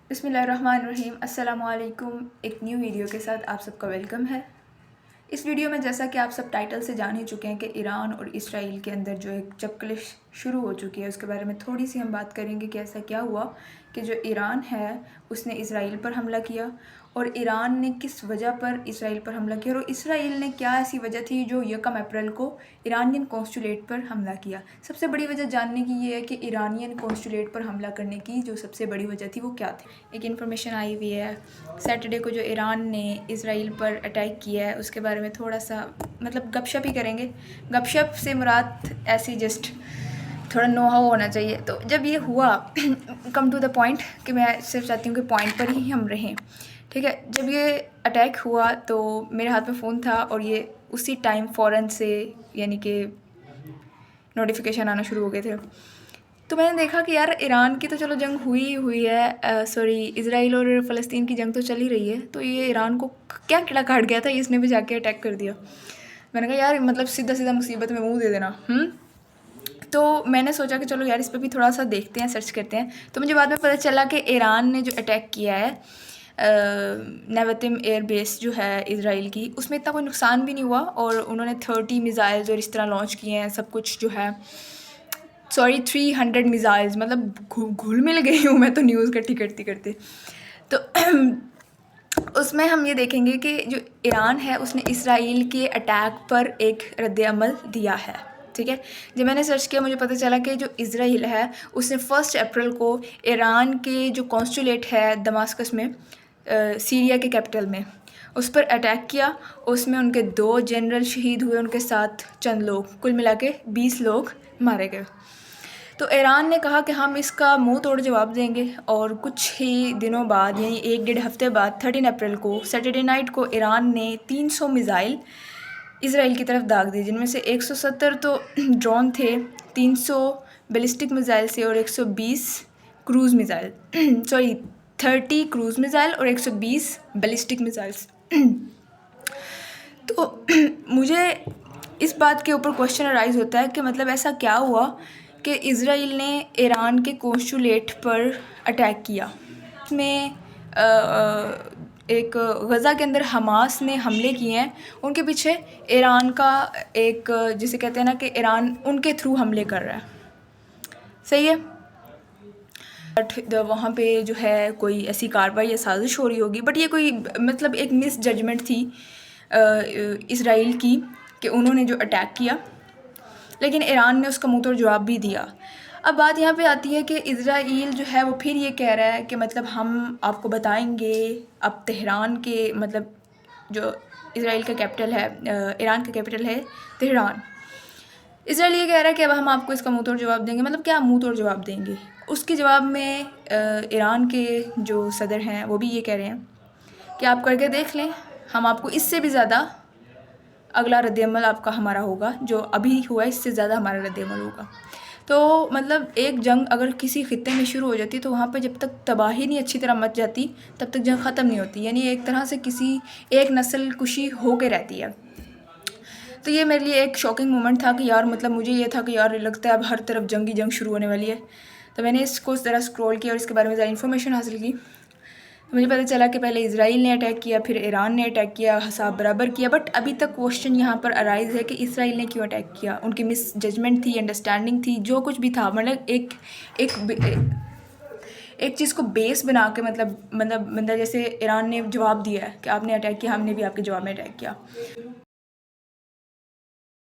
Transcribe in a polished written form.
बिस्मिल्लाहिर्रहमानिर्रहीम। अस्सलामुअलैकुम। एक न्यू वीडियो के साथ आप सबका वेलकम है। इस वीडियो में जैसा कि आप सब टाइटल से जान ही चुके हैं कि ईरान और इसराइल के अंदर जो एक चपकलिश शुरू हो चुकी है, उसके बारे में थोड़ी सी हम बात करेंगे कि ऐसा क्या हुआ कि जो ईरान है उसने इसराइल पर हमला किया और ईरान ने किस वजह पर इसराइल पर हमला किया और इसराइल ने क्या ऐसी वजह थी जो 1 अप्रैल को ईरानियन कॉन्सुलेट पर हमला किया। सबसे बड़ी वजह जानने की ये है कि ईरानियन कॉन्सुलेट पर हमला करने की जो सबसे बड़ी वजह थी वो क्या थी। एक इन्फॉर्मेशन आई हुई है सैटरडे को जो ईरान ने इसराइल पर अटैक किया है उसके बारे में थोड़ा सा मतलब गपशप ही करेंगे। गपशप से मुराद ऐसी जस्ट थोड़ा नो हाउ होना चाहिए। तो जब ये हुआ कम टू द पॉइंट कि मैं सिर्फ चाहती हूँ कि पॉइंट पर ही हम रहें, ठीक है। जब ये अटैक हुआ तो मेरे हाथ में फ़ोन था और ये उसी टाइम फ़ौरन से यानी कि नोटिफिकेशन आना शुरू हो गए थे। तो मैंने देखा कि यार ईरान की तो चलो जंग हुई है, सॉरी इसराइल और फ़लस्तीन की जंग तो चल ही रही है, तो ये ईरान को क्या कीड़ा काट गया था, इसने भी जाके अटैक कर दिया। मैंने कहा यार मतलब सीधा सीधा मुसीबत में मुंह दे देना। तो मैंने सोचा कि चलो यार इस पर भी थोड़ा सा देखते हैं, सर्च करते हैं। तो मुझे बाद में पता चला कि ईरान ने जो अटैक किया है नेवतिम एयर बेस जो है इसराइल की, उसमें इतना कोई नुकसान भी नहीं हुआ और उन्होंने 30 मिज़ाइल्स और इस तरह लॉन्च किए हैं। सब कुछ जो है सॉरी 300 मिज़ाइल्स, मतलब घुल मिल गई हूँ मैं तो न्यूज़ इकट्ठी करते करते। तो उसमें हम ये देखेंगे कि जो ईरान है उसने इसराइल के अटैक पर एक रद्द-ए-अमल दिया है, ठीक है। जब मैंने सर्च किया मुझे पता चला कि जो इसराइल है उसने 1 अप्रैल को ईरान के जो कॉन्सुलेट है दमास्कस में, सीरिया के कैपिटल में, उस पर अटैक किया। उसमें उनके 2 जनरल शहीद हुए, उनके साथ चंद लोग, कुल मिला के 20 लोग मारे गए। तो ईरान ने कहा कि हम इसका मुंह तोड़ जवाब देंगे और कुछ ही दिनों बाद यानी 1-1.5 हफ्ते बाद 13 अप्रैल को सैटरडे नाइट को ईरान ने 300 मिज़ाइल इसराइल की तरफ दाग दी, जिनमें से 170 तो ड्रोन थे, 300 बैलिस्टिक मिज़ाइल से और 120 cruise missile sorry 30 cruise missile और 120 बैलिस्टिक मिज़ाइल्स। तो मुझे इस बात के ऊपर क्वेश्चन अराइज़ होता है कि मतलब ऐसा क्या हुआ कि इसराइल ने ईरान के कॉन्सुलेट पर अटैक किया। इसमें एक गज़ा के अंदर हमास ने हमले किए हैं, उनके पीछे ईरान का एक जिसे कहते हैं ना कि ईरान उनके थ्रू हमले कर रहा है, सही है। बट वहाँ पे जो है कोई ऐसी कार्रवाई या साजिश हो रही होगी, बट ये कोई मतलब एक मिस जजमेंट थी इसराइल की कि उन्होंने जो अटैक किया, लेकिन ईरान ने उसका मुंह तोड़ जवाब भी दिया। अब बात यहाँ पे आती है कि इसराइल जो है वो फिर ये कह रहा है कि मतलब हम आपको बताएंगे। अब तेहरान के मतलब जो इसराइल का कैपिटल है, ईरान का कैपिटल है तेहरान। इसराइल ये कह रहा है कि अब हम आपको इसका मुंह तोड़ जवाब देंगे। मतलब क्या मुंह तोड़ जवाब देंगे? उसके जवाब में ईरान के जो सदर हैं वो भी ये कह रहे हैं कि आप करके देख लें, हम आपको इससे भी ज़्यादा अगला रद्द-ए-अमल आपका हमारा होगा, जो अभी हुआ है इससे ज़्यादा हमारा रद्द-ए-अमल होगा। तो मतलब एक जंग अगर किसी ख़ित्ते में शुरू हो जाती तो वहाँ पे जब तक तबाही नहीं अच्छी तरह मच जाती तब तक जंग ख़त्म नहीं होती, यानी एक तरह से किसी एक नस्ल कुशी हो के रहती है। तो ये मेरे लिए एक शॉकिंग मोमेंट था कि यार मतलब मुझे ये था कि यार लगता है अब हर तरफ जंग ही जंग शुरू होने वाली है। तो मैंने इसको ज़रा स्क्रॉल किया और इसके बारे में ज़रा इन्फॉर्मेशन हासिल की। तो मुझे पता चला कि पहले इसराइल ने अटैक किया, फिर ईरान ने अटैक किया, हिसाब बराबर किया। बट अभी तक क्वेश्चन यहाँ पर अराइज़ है कि इसराइल ने क्यों अटैक किया। उनकी मिस जजमेंट थी, अंडरस्टैंडिंग थी, जो कुछ भी था, मतलब एक चीज़ को बेस बना के मतलब जैसे ईरान ने जवाब दिया है कि आपने अटैक किया, हमने भी आपके जवाब में अटैक किया।